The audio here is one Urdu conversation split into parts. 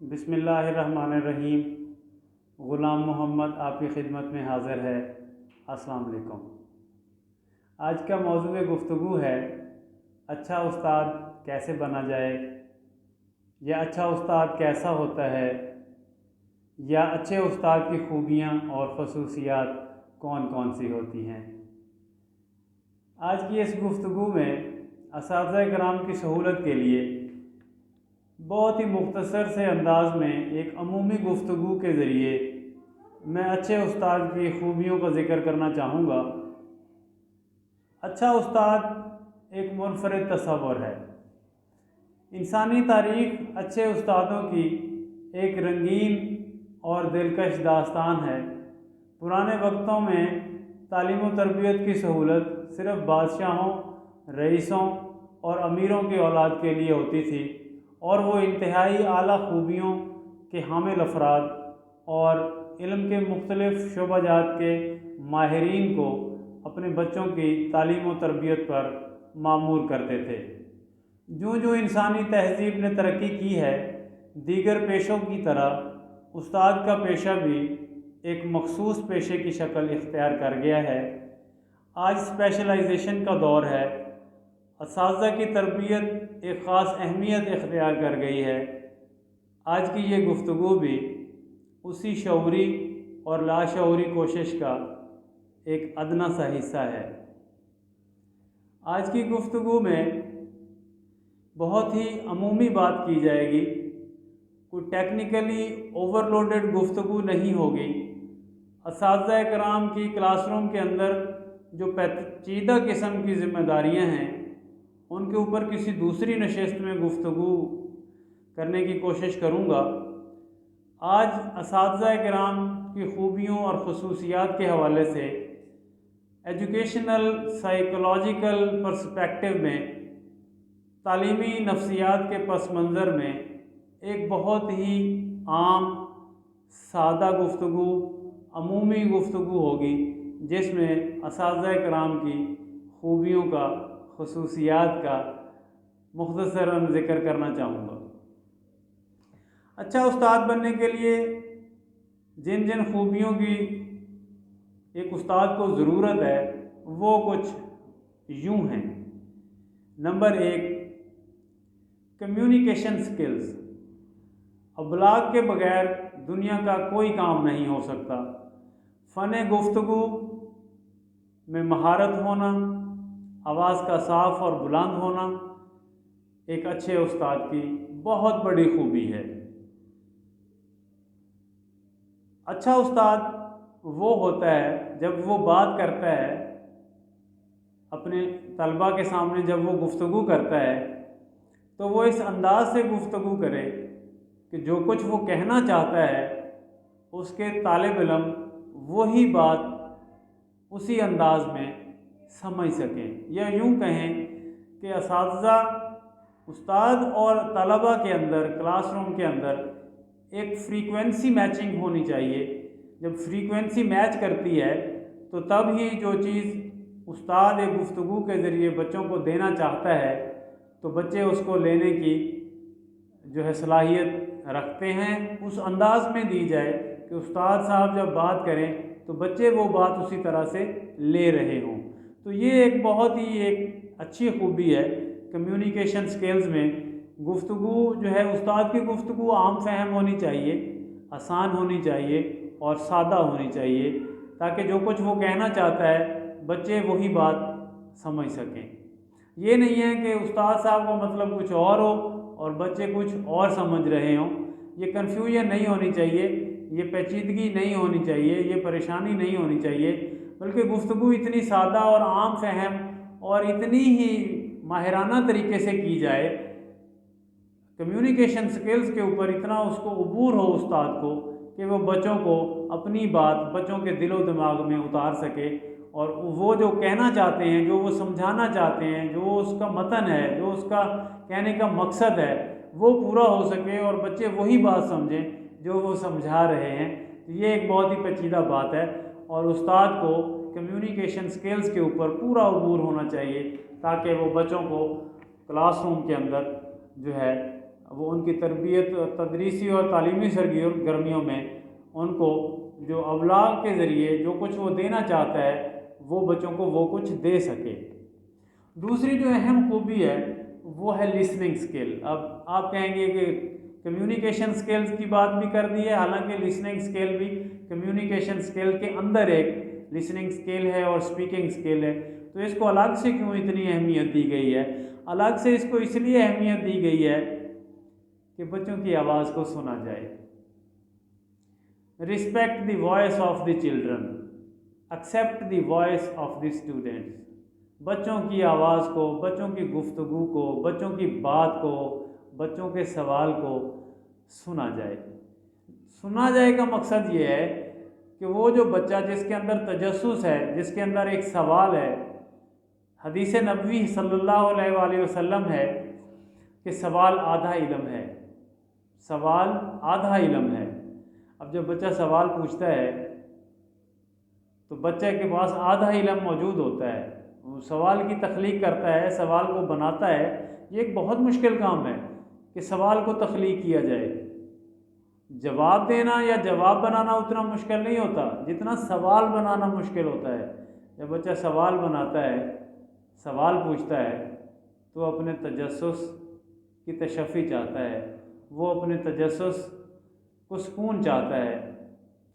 بسم اللہ الرحمن الرحیم۔ غلام محمد آپ کی خدمت میں حاضر ہے۔ السلام علیکم۔ آج کا موضوع گفتگو ہے اچھا استاد کیسے بنا جائے، یا اچھا استاد کیسا ہوتا ہے، یا اچھے استاد کی خوبیاں اور خصوصیات کون کون سی ہوتی ہیں۔ آج کی اس گفتگو میں اساتذہ کرام کی سہولت کے لیے بہت ہی مختصر سے انداز میں ایک عمومی گفتگو کے ذریعے میں اچھے استاد کی خوبیوں کا ذکر کرنا چاہوں گا۔ اچھا استاد ایک منفرد تصور ہے۔ انسانی تاریخ اچھے استادوں کی ایک رنگین اور دلکش داستان ہے۔ پرانے وقتوں میں تعلیم و تربیت کی سہولت صرف بادشاہوں، رئیسوں اور امیروں کی اولاد کے لیے ہوتی تھی، اور وہ انتہائی اعلیٰ خوبیوں کے حامل افراد اور علم کے مختلف شعبہ جات کے ماہرین کو اپنے بچوں کی تعلیم و تربیت پر مامور کرتے تھے۔ جو انسانی تہذیب نے ترقی کی ہے، دیگر پیشوں کی طرح استاد کا پیشہ بھی ایک مخصوص پیشے کی شکل اختیار کر گیا ہے۔ آج اسپیشلائزیشن کا دور ہے۔ اساتذہ کی تربیت ایک خاص اہمیت اختیار کر گئی ہے۔ آج کی یہ گفتگو بھی اسی شعوری اور لاشعوری کوشش کا ایک ادنیٰ سا حصہ ہے۔ آج کی گفتگو میں بہت ہی عمومی بات کی جائے گی، کوئی ٹیکنیکلی اوور لوڈڈ گفتگو نہیں ہوگی۔ اساتذہ کرام کی کلاس روم کے اندر جو پیچیدہ قسم کی ذمہ داریاں ہیں، ان کے اوپر کسی دوسری نشست میں گفتگو کرنے کی کوشش کروں گا۔ آج اساتذہ کرام کی خوبیوں اور خصوصیات کے حوالے سے ایجوکیشنل سائیکولوجیکل پرسپیکٹو میں، تعلیمی نفسیات کے پس منظر میں ایک بہت ہی عام، سادہ گفتگو، عمومی گفتگو ہوگی، جس میں اساتذہ کرام کی خوبیوں کا، خصوصیات کا مختصراً ذکر کرنا چاہوں گا۔ اچھا استاد بننے کے لیے جن خوبیوں کی ایک استاد کو ضرورت ہے، وہ کچھ یوں ہیں۔ Number 1، communication skills. ابلاغ کے بغیر دنیا کا کوئی کام نہیں ہو سکتا۔ فن گفتگو میں مہارت ہونا، آواز کا صاف اور بلند ہونا ایک اچھے استاد کی بہت بڑی خوبی ہے۔ اچھا استاد وہ ہوتا ہے جب وہ بات کرتا ہے اپنے طلباء کے سامنے، جب وہ گفتگو کرتا ہے تو وہ اس انداز سے گفتگو کرے کہ جو کچھ وہ کہنا چاہتا ہے اس کے طالب علم وہی بات اسی انداز میں سمجھ سکیں، یا یوں کہیں کہ اساتذہ، استاد اور طلباء کے اندر، کلاس روم کے اندر ایک فریکوینسی میچنگ ہونی چاہیے۔ جب فریکوینسی میچ کرتی ہے تو تب ہی جو چیز استاد ایک گفتگو کے ذریعے بچوں کو دینا چاہتا ہے تو بچے اس کو لینے کی صلاحیت رکھتے ہیں۔ اس انداز میں دی جائے کہ استاد صاحب جب بات کریں تو بچے وہ بات اسی طرح سے لے رہے ہوں۔ تو یہ ایک بہت ہی ایک اچھی خوبی ہے کمیونیکیشن سکلز میں۔ گفتگو استاد کی گفتگو عام فہم ہونی چاہیے، آسان ہونی چاہیے اور سادہ ہونی چاہیے، تاکہ جو کچھ وہ کہنا چاہتا ہے بچے وہی بات سمجھ سکیں۔ یہ نہیں ہے کہ استاد صاحب کا مطلب کچھ اور ہو اور بچے کچھ اور سمجھ رہے ہوں۔ یہ کنفیوژن نہیں ہونی چاہیے، یہ پیچیدگی نہیں ہونی چاہیے، یہ پریشانی نہیں ہونی چاہیے، بلکہ گفتگو اتنی سادہ اور عام فہم اور اتنی ہی ماہرانہ طریقے سے کی جائے، کمیونیکیشن سکلز کے اوپر اتنا اس کو عبور ہو استاد کو کہ وہ بچوں کو اپنی بات بچوں کے دل و دماغ میں اتار سکے، اور وہ جو کہنا چاہتے ہیں، جو وہ سمجھانا چاہتے ہیں، جو اس کا متن ہے، جو اس کا کہنے کا مقصد ہے، وہ پورا ہو سکے اور بچے وہی بات سمجھیں جو وہ سمجھا رہے ہیں۔ یہ ایک بہت ہی پیچیدہ بات ہے، اور استاد کو کمیونیکیشن سکلز کے اوپر پورا عبور ہونا چاہیے تاکہ وہ بچوں کو کلاس روم کے اندر وہ ان کی تربیت تدریسی اور تعلیمی سرگرمیوں میں ان کو جو ابلاغ کے ذریعے جو کچھ وہ دینا چاہتا ہے وہ بچوں کو وہ کچھ دے سکے۔ دوسری جو اہم خوبی ہے وہ ہے لسننگ سکل۔ اب آپ کہیں گے کہ کمیونیکیشن سکلز کی بات بھی کر دی ہے، حالانکہ لسننگ سکل بھی کمیونیکیشن سکل کے اندر ایک لسننگ سکل ہے اور اسپیکنگ سکل ہے، تو اس کو الگ سے کیوں اتنی اہمیت دی گئی ہے؟ الگ سے اس کو اس لیے اہمیت دی گئی ہے کہ بچوں کی آواز کو سنا جائے۔ Respect the voice of the children, accept the voice of the students. بچوں کی آواز کو، بچوں کی گفتگو کو، بچوں کی بات کو، بچوں کے سوال کو سنا جائے۔ سنا جائے کا مقصد یہ ہے کہ وہ جو بچہ جس کے اندر تجسس ہے، جس کے اندر ایک سوال ہے، حدیث نبوی صلی اللہ علیہ وآلہ وسلم ہے کہ سوال آدھا علم ہے، سوال آدھا علم ہے۔ اب جب بچہ سوال پوچھتا ہے تو بچے کے پاس آدھا علم موجود ہوتا ہے، وہ سوال کی تخلیق کرتا ہے، سوال کو بناتا ہے۔ یہ ایک بہت مشکل کام ہے کہ سوال کو تخلیق کیا جائے۔ جواب دینا یا جواب بنانا اتنا مشکل نہیں ہوتا جتنا سوال بنانا مشکل ہوتا ہے۔ جب بچہ سوال بناتا ہے، سوال پوچھتا ہے، تو اپنے تجسس کی تشفی چاہتا ہے، وہ اپنے تجسس کو سکون چاہتا ہے،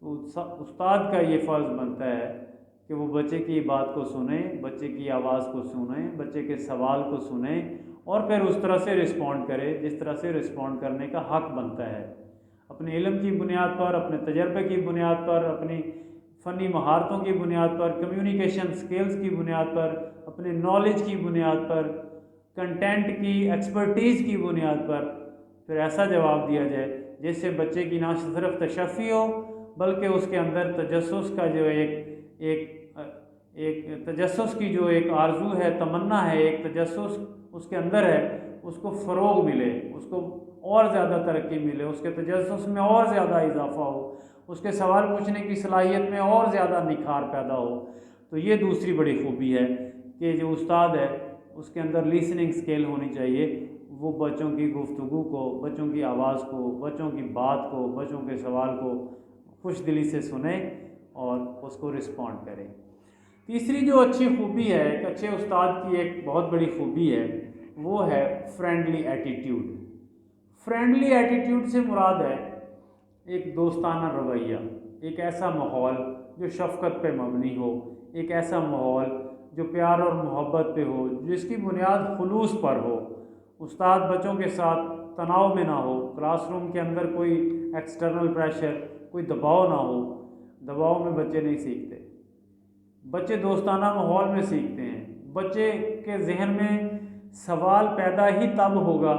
تو استاد کا یہ فرض بنتا ہے کہ وہ بچے کی بات کو سنیں، بچے کی آواز کو سنیں، بچے کے سوال کو سنیں اور پھر اس طرح سے رسپونڈ کرے جس طرح سے رسپونڈ کرنے کا حق بنتا ہے۔ اپنے علم کی بنیاد پر، اپنے تجربے کی بنیاد پر، اپنی فنی مہارتوں کی بنیاد پر، کمیونیکیشن سکلز کی بنیاد پر، اپنے نالج کی بنیاد پر، کنٹینٹ کی ایکسپرٹیز کی بنیاد پر پھر ایسا جواب دیا جائے جس سے بچے کی نہ صرف تشفی ہو بلکہ اس کے اندر تجسس کا جو ایک تجسس کی جو ایک آرزو ہے، تمنا ہے، ایک تجسس اس کے اندر ہے، اس کو فروغ ملے، اس کو اور زیادہ ترقی ملے، اس کے تجسس میں اور زیادہ اضافہ ہو، اس کے سوال پوچھنے کی صلاحیت میں اور زیادہ نکھار پیدا ہو۔ تو یہ دوسری بڑی خوبی ہے کہ جو استاد ہے اس کے اندر لیسننگ سکل ہونی چاہیے، وہ بچوں کی گفتگو کو، بچوں کی آواز کو، بچوں کی بات کو، بچوں کے سوال کو خوش دلی سے سنے اور اس کو رسپونڈ کرے۔ تیسری جو اچھی خوبی ہے، ایک اچھے استاد کی ایک بہت بڑی خوبی ہے، وہ ہے فرینڈلی ایٹیٹیوڈ۔ فرینڈلی ایٹیٹیوڈ سے مراد ہے ایک دوستانہ رویہ، ایک ایسا ماحول جو شفقت پہ مبنی ہو، ایک ایسا ماحول جو پیار اور محبت پہ ہو، جس کی بنیاد خلوص پر ہو۔ استاد بچوں کے ساتھ تناؤ میں نہ ہو، کلاس روم کے اندر کوئی ایکسٹرنل پریشر، کوئی دباؤ نہ ہو۔ دباؤ میں بچے نہیں سیکھتے، بچے دوستانہ ماحول میں سیکھتے ہیں۔ بچے کے ذہن میں سوال پیدا ہی تب ہوگا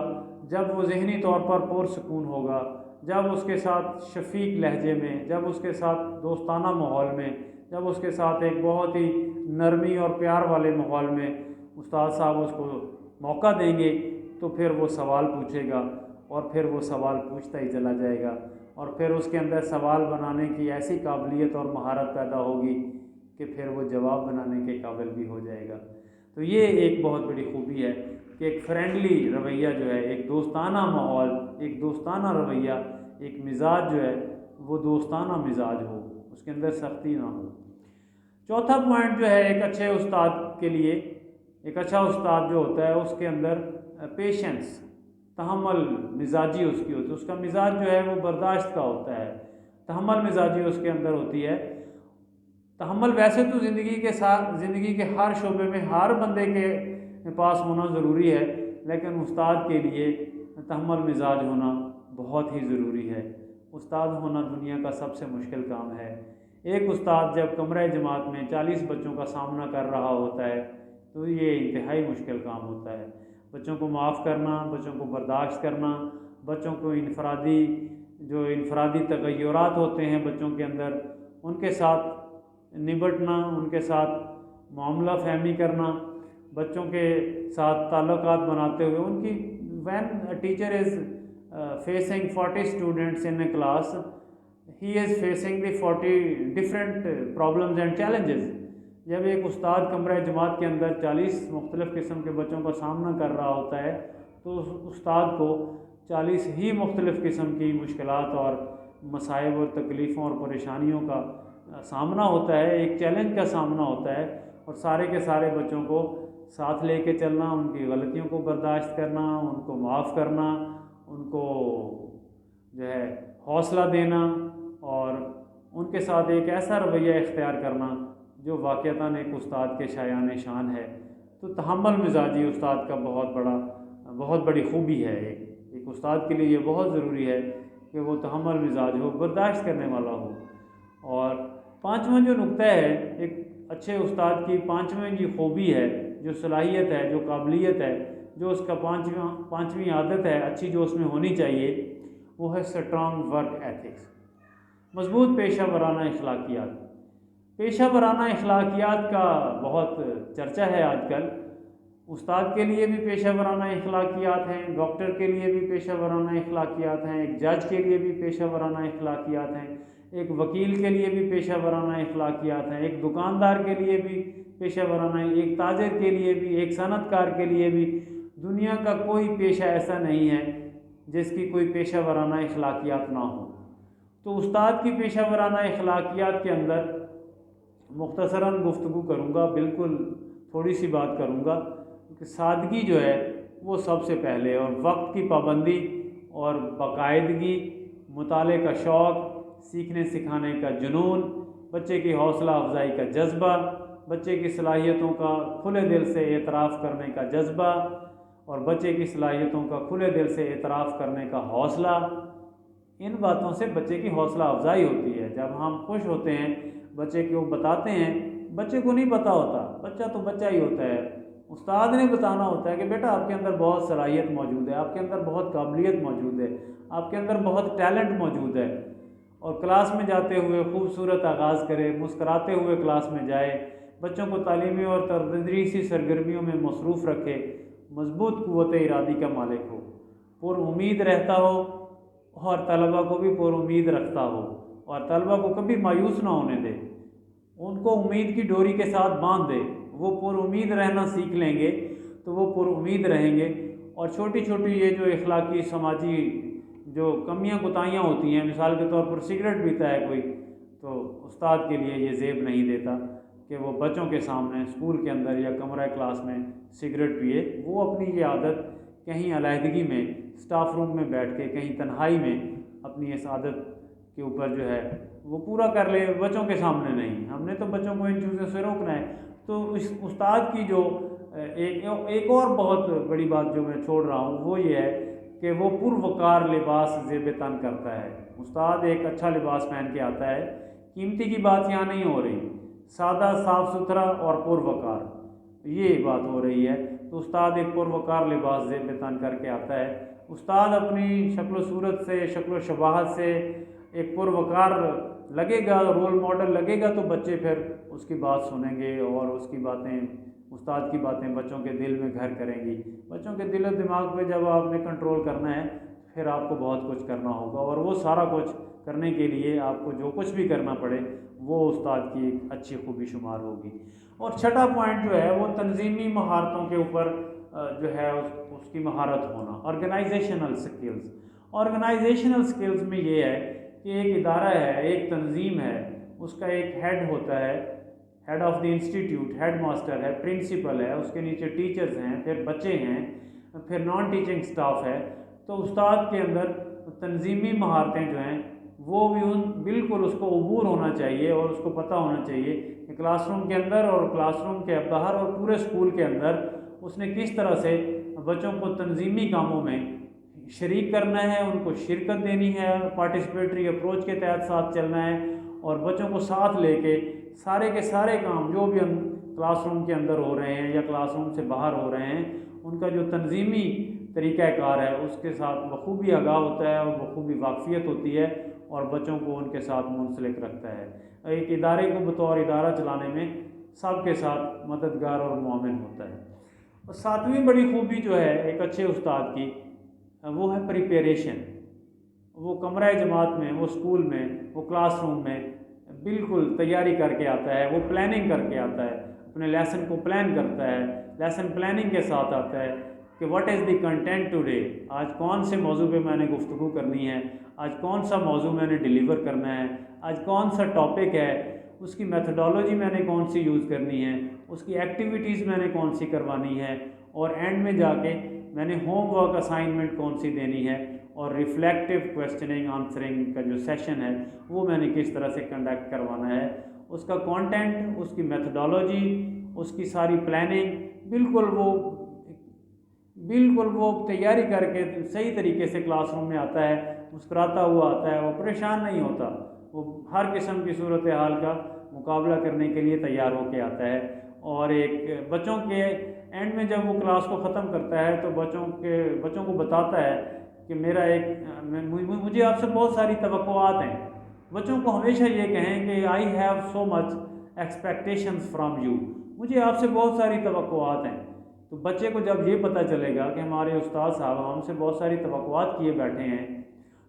جب وہ ذہنی طور پر پرسکون ہوگا، جب اس کے ساتھ شفیق لہجے میں، جب اس کے ساتھ دوستانہ ماحول میں، جب اس کے ساتھ ایک بہت ہی نرمی اور پیار والے ماحول میں استاد صاحب اس کو موقع دیں گے تو پھر وہ سوال پوچھے گا اور پھر وہ سوال پوچھتا ہی چلا جائے گا، اور پھر اس کے اندر سوال بنانے کی ایسی قابلیت اور مہارت پیدا ہوگی کہ پھر وہ جواب بنانے کے قابل بھی ہو جائے گا۔ تو یہ ایک بہت بڑی خوبی ہے کہ ایک فرینڈلی رویہ جو ہے، ایک دوستانہ ماحول، ایک دوستانہ رویہ، ایک مزاج جو ہے وہ دوستانہ مزاج ہو، اس کے اندر سختی نہ ہو۔ چوتھا پوائنٹ جو ہے ایک اچھے استاد کے لیے، ایک اچھا استاد جو ہوتا ہے اس کے اندر پیشنس، تحمل مزاجی اس کی ہوتی ہے، اس کا مزاج جو ہے وہ برداشت کا ہوتا ہے، تحمل مزاجی اس کے اندر ہوتی ہے۔ تحمل ویسے تو زندگی کے ہر شعبے میں ہر بندے کے پاس ہونا ضروری ہے، لیکن استاد کے لیے تحمل مزاج ہونا بہت ہی ضروری ہے۔ استاد ہونا دنیا کا سب سے مشکل کام ہے۔ ایک استاد جب کمرہ جماعت میں 40 بچوں کا سامنا کر رہا ہوتا ہے تو یہ انتہائی مشکل کام ہوتا ہے۔ بچوں کو معاف کرنا، بچوں کو برداشت کرنا، بچوں کو انفرادی تغیرات ہوتے ہیں بچوں کے اندر، ان کے ساتھ نبٹنا، ان کے ساتھ معاملہ فہمی کرنا، بچوں کے ساتھ تعلقات بناتے ہوئے ان کی when a teacher is facing 40 students in a class, he is facing the 40 different problems and challenges. جب ایک استاد کمرہ جماعت کے اندر 40 مختلف قسم کے بچوں کا سامنا کر رہا ہوتا ہے تو اس استاد کو 40 ہی مختلف قسم کی مشکلات اور مصائب اور تکلیفوں اور پریشانیوں کا سامنا ہوتا ہے، ایک چیلنج کا سامنا ہوتا ہے، اور سارے کے سارے بچوں کو ساتھ لے کے چلنا، ان کی غلطیوں کو برداشت کرنا، ان کو معاف کرنا، ان کو جو ہے حوصلہ دینا، اور ان کے ساتھ ایک ایسا رویہ اختیار کرنا جو واقعتاً ایک استاد کے شایان شان ہے۔ تو تحمل مزاجی استاد کا بہت بڑی خوبی ہے۔ ایک استاد کے لیے یہ بہت ضروری ہے کہ وہ تحمل مزاج ہو، برداشت کرنے والا ہو۔ اور پانچواں جو نقطہ ہے ایک اچھے استاد کی، پانچویں جو خوبی ہے، جو صلاحیت ہے، جو قابلیت ہے، جو اس کا پانچویں عادت ہے اچھی جو اس میں ہونی چاہیے، وہ ہے اسٹرانگ ورک ایتھکس، مضبوط پیشہ ورانہ اخلاقیات۔ پیشہ ورانہ اخلاقیات کا بہت چرچا ہے آج کل۔ استاد کے لیے بھی پیشہ ورانہ اخلاقیات ہیں، ڈاکٹر کے لیے بھی پیشہ ورانہ اخلاقیات ہیں، ایک جج کے لیے بھی پیشہ ورانہ اخلاقیات ہیں، ایک وکیل کے لیے بھی پیشہ ورانہ اخلاقیات ہیں، ایک دکاندار کے لیے بھی پیشہ ورانہ، ایک تاجر کے لیے بھی، ایک صنعت کار کے لیے بھی۔ دنیا کا کوئی پیشہ ایسا نہیں ہے جس کی کوئی پیشہ ورانہ اخلاقیات نہ ہو۔ تو استاد کی پیشہ ورانہ اخلاقیات کے اندر مختصراً گفتگو کروں گا، بالکل تھوڑی سی بات کروں گا کہ سادگی جو ہے وہ سب سے پہلے، اور وقت کی پابندی اور باقاعدگی، مطالعے کا شوق، سیکھنے سکھانے کا جنون، بچے کی حوصلہ افزائی کا جذبہ، بچے کی صلاحیتوں کا کھلے دل سے اعتراف کرنے کا جذبہ، اور بچے کی صلاحیتوں کا کھلے دل سے اعتراف کرنے کا حوصلہ، ان باتوں سے بچے کی حوصلہ افزائی ہوتی ہے۔ جب ہم خوش ہوتے ہیں، بچے کو بتاتے ہیں، بچے کو نہیں پتہ ہوتا، بچہ تو بچہ ہی ہوتا ہے، استاد نے بتانا ہوتا ہے کہ بیٹا آپ کے اندر بہت صلاحیت موجود ہے، آپ کے اندر بہت قابلیت موجود ہے، آپ کے اندر بہت ٹیلنٹ موجود ہے۔ اور کلاس میں جاتے ہوئے خوبصورت آغاز کرے، مسکراتے ہوئے کلاس میں جائے، بچوں کو تعلیمی اور تدریسی سرگرمیوں میں مصروف رکھے، مضبوط قوت ارادی کا مالک ہو، پر امید رہتا ہو، اور طلبہ کو بھی پر امید رکھتا ہو، اور طلبہ کو کبھی مایوس نہ ہونے دے، ان کو امید کی ڈوری کے ساتھ باندھ دے۔ وہ پر امید رہنا سیکھ لیں گے تو وہ پر امید رہیں گے، اور چھوٹی چھوٹی یہ جو اخلاقی سماجی جو کمیاں کوتاہیاں ہوتی ہیں، مثال کے طور پر سگریٹ پیتا ہے کوئی، تو استاد کے لیے یہ زیب نہیں دیتا کہ وہ بچوں کے سامنے اسکول کے اندر یا کمرہ کلاس میں سگریٹ پیے۔ وہ اپنی یہ عادت کہیں علیحدگی میں اسٹاف روم میں بیٹھ کے، کہیں تنہائی میں اپنی اس عادت کے اوپر جو ہے وہ پورا کر لے، بچوں کے سامنے نہیں۔ ہم نے تو بچوں کو ان چیزوں سے روکنا ہے۔ تو اس استاد کی جو ایک اور بہت بڑی بات جو میں چھوڑ رہا ہوں وہ یہ ہے کہ وہ پروقار لباس زیب تن کرتا ہے۔ استاد ایک اچھا لباس پہن کے آتا ہے، قیمتی کی بات یہاں نہیں ہو رہی، سادہ، صاف ستھرا اور پروقار، یہ بات ہو رہی ہے۔ تو استاد ایک پروقار لباس زیب تن کر کے آتا ہے۔ استاد اپنی شکل و صورت سے، شکل و شباہت سے ایک پروقار لگے گا، رول ماڈل لگے گا، تو بچے پھر اس کی بات سنیں گے، اور اس کی باتیں، استاد کی باتیں بچوں کے دل میں گھر کریں گی۔ بچوں کے دل و دماغ پہ جب آپ نے کنٹرول کرنا ہے، پھر آپ کو بہت کچھ کرنا ہوگا، اور وہ سارا کچھ کرنے کے لیے آپ کو جو کچھ بھی کرنا پڑے وہ استاد کی ایک اچھی خوبی شمار ہوگی۔ اور چھٹا پوائنٹ جو ہے وہ تنظیمی مہارتوں کے اوپر جو ہے اس کی مہارت ہونا، آرگنائزیشنل سکلز۔ آرگنائزیشنل سکلز میں یہ ہے کہ ایک ادارہ ہے، ایک تنظیم ہے، اس کا ایک ہیڈ ہوتا ہے، head of the institute, head master ہے، پرنسپل ہے، اس کے نیچے ٹیچرز ہیں، پھر بچے ہیں، پھر نان ٹیچنگ سٹاف ہے۔ تو استاد کے اندر تنظیمی مہارتیں جو ہیں وہ بھی بالکل اس کو عبور ہونا چاہیے، اور اس کو پتہ ہونا چاہیے کہ کلاس روم کے اندر اور کلاس روم کے باہر اور پورے اسکول کے اندر اس نے کس طرح سے بچوں کو تنظیمی کاموں میں شریک کرنا ہے، ان کو شرکت دینی ہے، پارٹیسپیٹری اپروچ کے تحت ساتھ چلنا ہے، اور بچوں کو ساتھ لے کے سارے کے سارے کام جو بھی کلاس روم کے اندر ہو رہے ہیں یا کلاس روم سے باہر ہو رہے ہیں، ان کا جو تنظیمی طریقہ کار ہے اس کے ساتھ بخوبی آگاہ ہوتا ہے، اور بخوبی واقفیت ہوتی ہے، اور بچوں کو ان کے ساتھ منسلک رکھتا ہے۔ ایک ادارے کو بطور ادارہ چلانے میں سب کے ساتھ مددگار اور معاون ہوتا ہے۔ اور ساتویں بڑی خوبی جو ہے ایک اچھے استاد کی، وہ ہے پریپیریشن۔ وہ کمرہ جماعت میں، وہ اسکول میں، وہ کلاس روم میں بالکل تیاری کر کے آتا ہے، وہ پلاننگ کر کے آتا ہے، اپنے لیسن کو پلان کرتا ہے، لیسن پلاننگ کے ساتھ آتا ہے کہ کہ what is the content today, آج کون سے موضوع پہ میں نے گفتگو کرنی ہے، آج کون سا موضوع میں نے ڈیلیور کرنا ہے، آج کون سا ٹاپک ہے، اس کی میتھڈالوجی میں نے کون سی یوز کرنی ہے، اس کی ایکٹیویٹیز میں نے کون سی کروانی ہے، اور اینڈ میں جا کے میں نے ہوم ورک اسائنمنٹ کون سی دینی ہے، اور ریفلیکٹیو کویسچننگ آنسرنگ کا جو سیشن ہے وہ میں نے کس طرح سے کنڈکٹ کروانا ہے، اس کا کانٹینٹ، اس کی میتھڈالوجی، اس کی ساری پلاننگ بالکل وہ تیاری کر کے صحیح طریقے سے کلاس روم میں آتا ہے، مسکراتا ہوا آتا ہے، وہ پریشان نہیں ہوتا، وہ ہر قسم کی صورتحال کا مقابلہ کرنے کے لیے تیار ہو کے آتا ہے۔ اور ایک بچوں کے اینڈ میں جب وہ کلاس کو ختم کرتا ہے تو بچوں کو بتاتا ہے کہ مجھے آپ سے بہت ساری توقعات ہیں۔ بچوں کو ہمیشہ یہ کہیں کہ I have so much expectations from you, مجھے آپ سے بہت ساری توقعات ہیں۔ تو بچے کو جب یہ پتہ چلے گا کہ ہمارے استاد صاحب ہم سے بہت ساری توقعات کیے بیٹھے ہیں،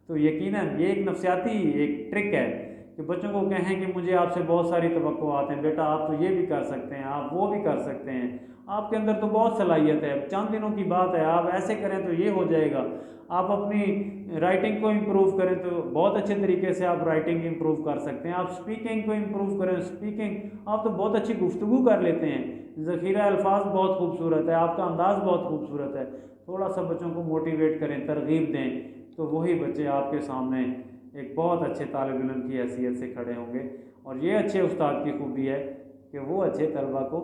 تو یقیناً یہ ایک نفسیاتی ایک ٹرک ہے کہ بچوں کو کہیں کہ مجھے آپ سے بہت ساری توقعات ہیں، بیٹا آپ تو یہ بھی کر سکتے ہیں، آپ وہ بھی کر سکتے ہیں، آپ کے اندر تو بہت صلاحیت ہے، چند دنوں کی بات ہے، آپ ایسے کریں تو یہ ہو جائے گا، آپ اپنی رائٹنگ کو امپروو کریں تو بہت اچھے طریقے سے آپ رائٹنگ امپروو کر سکتے ہیں، آپ اسپیکنگ کو امپروو کریں، اسپیکنگ آپ تو بہت اچھی گفتگو کر لیتے ہیں، ذخیرہ الفاظ بہت خوبصورت ہے، آپ کا انداز بہت خوبصورت ہے۔ تھوڑا سا بچوں کو موٹیویٹ کریں، ترغیب دیں، تو وہی بچے آپ کے سامنے ایک بہت اچھے طالب علم کی حیثیت سے کھڑے ہوں گے۔ اور یہ اچھے استاد کی خوبی ہے کہ وہ اچھے طلبہ کو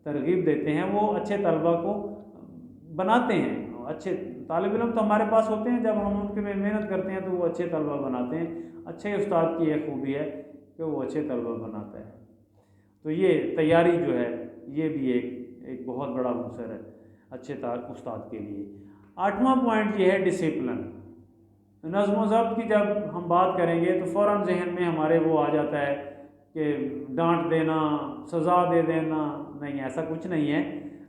ترغیب دیتے ہیں، وہ اچھے طلبہ کو بناتے ہیں۔ اچھے طالب علم تو ہمارے پاس ہوتے ہیں، جب ہم ان کے میں محنت کرتے ہیں تو وہ اچھے طلبہ بناتے ہیں۔ اچھے استاد کی یہ خوبی ہے کہ وہ اچھے طلبہ بناتا ہے۔ تو یہ تیاری جو ہے یہ بھی ایک بہت بڑا عنصر ہے اچھے استاد کے لیے۔ 8واں پوائنٹ یہ ہے ڈسپلن۔ نظم و ضبط کی جب ہم بات کریں گے تو فوراً ذہن میں ہمارے وہ آ جاتا ہے کہ ڈانٹ دینا، سزا دے دینا، نہیں ایسا کچھ نہیں ہے۔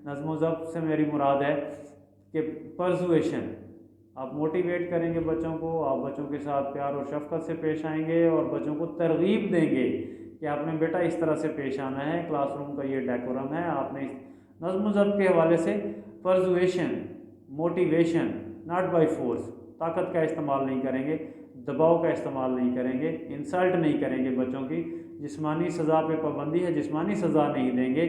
نظم و ضبط سے میری مراد ہے کہ پرسویشن، آپ موٹیویٹ کریں گے بچوں کو، آپ بچوں کے ساتھ پیار اور شفقت سے پیش آئیں گے اور بچوں کو ترغیب دیں گے کہ آپ نے بیٹا اس طرح سے پیش آنا ہے، کلاس روم کا یہ ڈیکورم ہے، آپ نے نظم و ضبط کے حوالے سے persuasion, motivation, not by force, طاقت کا استعمال نہیں کریں گے، دباؤ کا استعمال نہیں کریں گے، انسلٹ نہیں کریں گے بچوں کی، جسمانی سزا پہ پابندی ہے، جسمانی سزا نہیں دیں گے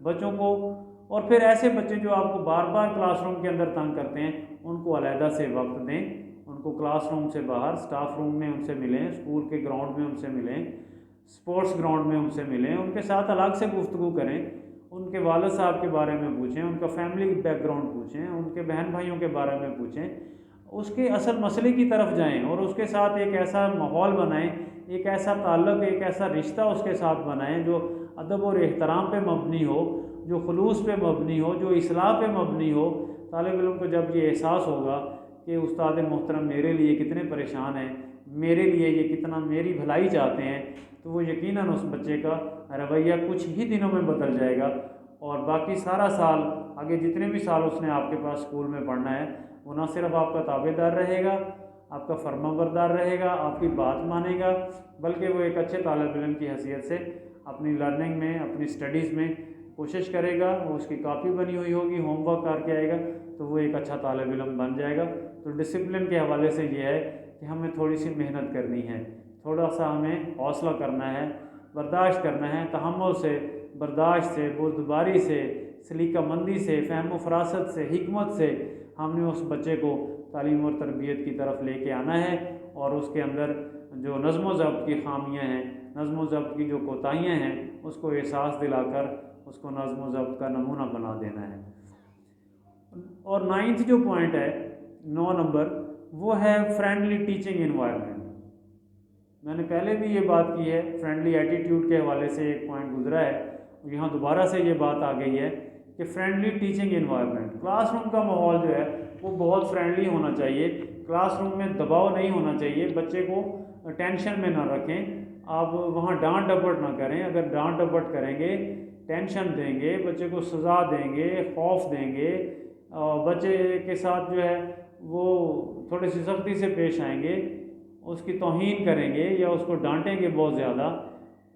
بچوں کو۔ اور پھر ایسے بچے جو آپ کو بار بار کلاس روم کے اندر تنگ کرتے ہیں ان کو علیحدہ سے وقت دیں، ان کو کلاس روم سے باہر سٹاف روم میں ان سے ملیں، اسکول کے گراؤنڈ میں ان سے ملیں، اسپورٹس گراؤنڈ میں ان سے ملیں، ان کے ساتھ الگ سے گفتگو کریں، ان کے والد صاحب کے بارے میں پوچھیں، ان کا فیملی بیک گراؤنڈ پوچھیں، ان کے بہن بھائیوں کے بارے میں پوچھیں، اس کے اصل مسئلے کی طرف جائیں اور اس کے ساتھ ایک ایسا ماحول بنائیں، ایک ایسا تعلق، ایک ایسا رشتہ اس کے ساتھ بنائیں جو ادب اور احترام پہ مبنی ہو، جو خلوص پہ مبنی ہو، جو اصلاح پہ مبنی ہو۔ طالب علم کو جب یہ احساس ہوگا کہ استاد محترم میرے لیے کتنے پریشان ہیں، میرے لیے یہ کتنا میری بھلائی چاہتے ہیں، تو وہ یقیناً اس بچے کا رویہ کچھ ہی دنوں میں بدل جائے گا، اور باقی سارا سال، آگے جتنے بھی سال اس نے آپ کے پاس اسکول میں پڑھنا ہے، وہ نہ صرف آپ کا تابع دار رہے گا، آپ کا فرما بردار رہے گا، آپ کی بات مانے گا، بلکہ وہ ایک اچھے طالب علم کی حیثیت سے اپنی لرننگ میں، اپنی اسٹڈیز میں کوشش کرے گا، وہ اس کی کاپی بنی ہوئی ہوگی، ہوم ورک کر کے آئے گا تو وہ ایک اچھا طالب علم بن جائے گا۔ تو ڈسپلن کے حوالے سے یہ ہے کہ ہمیں تھوڑی سی محنت کرنی ہے، تھوڑا سا ہمیں حوصلہ کرنا ہے، برداشت کرنا ہے، تحمل سے، برداشت سے، بردباری سے، سلیقہ مندی سے، فہم و فراست سے، حکمت سے ہم نے اس بچے کو تعلیم اور تربیت کی طرف لے کے آنا ہے، اور اس کے اندر جو نظم و ضبط کی خامیاں ہیں، نظم و ضبط کی جو کوتاہیاں ہیں، اس کو احساس دلا کر اس کو نظم و ضبط کا نمونہ بنا دینا ہے۔ اور 9واں جو پوائنٹ ہے، 9 نمبر، وہ ہے فرینڈلی ٹیچنگ انوائرمنٹ۔ میں نے پہلے بھی یہ بات کی ہے، فرینڈلی ایٹیٹیوڈ کے حوالے سے ایک پوائنٹ گزرا ہے، یہاں دوبارہ سے یہ بات آ گئی ہے کہ friendly teaching environment, class room کا ماحول جو ہے وہ بہت فرینڈلی ہونا چاہیے، کلاس روم میں دباؤ نہیں ہونا چاہیے، بچے کو ٹینشن میں نہ رکھیں، آپ وہاں ڈانٹ ڈپٹ نہ کریں، اگر ڈانٹ ڈپٹ کریں گے، ٹینشن دیں گے، بچے کو سزا دیں گے، خوف دیں گے، بچے کے ساتھ جو ہے وہ تھوڑی سی سختی سے پیش آئیں گے، اس کی توہین کریں گے یا اس کو ڈانٹیں گے بہت زیادہ،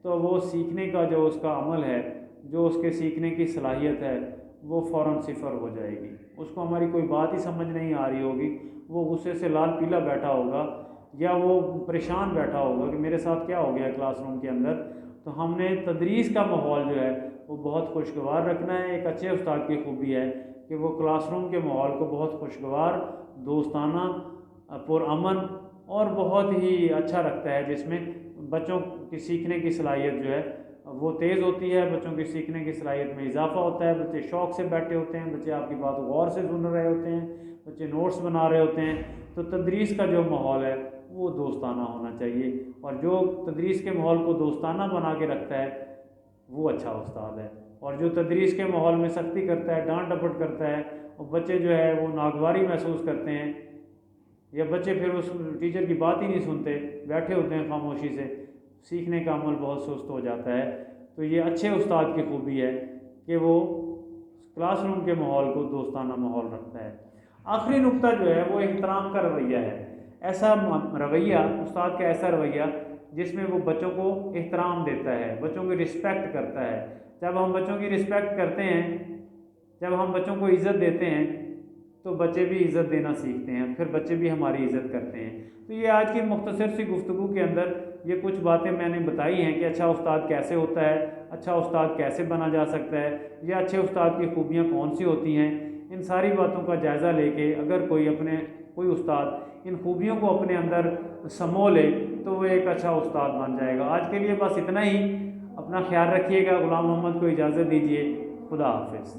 تو وہ سیکھنے کا جو اس کا عمل ہے، جو اس کے سیکھنے کی صلاحیت ہے، وہ فوراً صفر ہو جائے گی. اس کو ہماری کوئی بات ہی سمجھ نہیں آ رہی ہوگی، وہ غصے سے لال پیلا بیٹھا ہوگا یا وہ پریشان بیٹھا ہوگا کہ میرے ساتھ کیا ہو گیا کلاس روم کے اندر. تو ہم نے تدریس کا ماحول جو ہے وہ بہت خوشگوار رکھنا ہے. ایک اچھے استاد کی خوبی ہے کہ وہ کلاس روم کے ماحول کو بہت خوشگوار، دوستانہ، پرامن اور بہت ہی اچھا رکھتا ہے، جس میں بچوں کی سیکھنے کی صلاحیت جو ہے وہ تیز ہوتی ہے، بچوں کی سیکھنے کی صلاحیت میں اضافہ ہوتا ہے. بچے شوق سے بیٹھے ہوتے ہیں، بچے آپ کی بات غور سے سن رہے ہوتے ہیں، بچے نوٹس بنا رہے ہوتے ہیں. تو تدریس کا جو ماحول ہے وہ دوستانہ ہونا چاہیے، اور جو تدریس کے ماحول کو دوستانہ بنا کے رکھتا ہے وہ اچھا استاد ہے. اور جو تدریس کے ماحول میں سختی کرتا ہے، ڈانٹ ڈپٹ کرتا ہے، اور بچے جو ہے وہ ناگواری محسوس کرتے ہیں، یا بچے پھر اس ٹیچر کی بات ہی نہیں سنتے، بیٹھے ہوتے ہیں خاموشی سے، سیکھنے کا عمل بہت سست ہو جاتا ہے. تو یہ اچھے استاد کی خوبی ہے کہ وہ کلاس روم کے ماحول کو دوستانہ ماحول رکھتا ہے. آخری نقطہ جو ہے وہ احترام کا رویہ ہے. ایسا رویہ، استاد کا ایسا رویہ جس میں وہ بچوں کو احترام دیتا ہے، بچوں کی رسپیکٹ کرتا ہے. جب ہم بچوں کی رسپیکٹ کرتے ہیں، جب ہم بچوں کو عزت دیتے ہیں تو بچے بھی عزت دینا سیکھتے ہیں، پھر بچے بھی ہماری عزت کرتے ہیں. تو یہ آج کی مختصر سی گفتگو کے اندر یہ کچھ باتیں میں نے بتائی ہیں کہ اچھا استاد کیسے ہوتا ہے، اچھا استاد کیسے بنا جا سکتا ہے، یا اچھے استاد کی خوبیاں کون سی ہوتی ہیں. ان ساری باتوں کا جائزہ لے کے اگر کوئی استاد ان خوبیوں کو اپنے اندر سمو لے تو وہ ایک اچھا استاد بن جائے گا. آج کے لیے بس اتنا ہی. اپنا خیال رکھیے گا. غلام محمد کو اجازت دیجیے. خدا حافظ.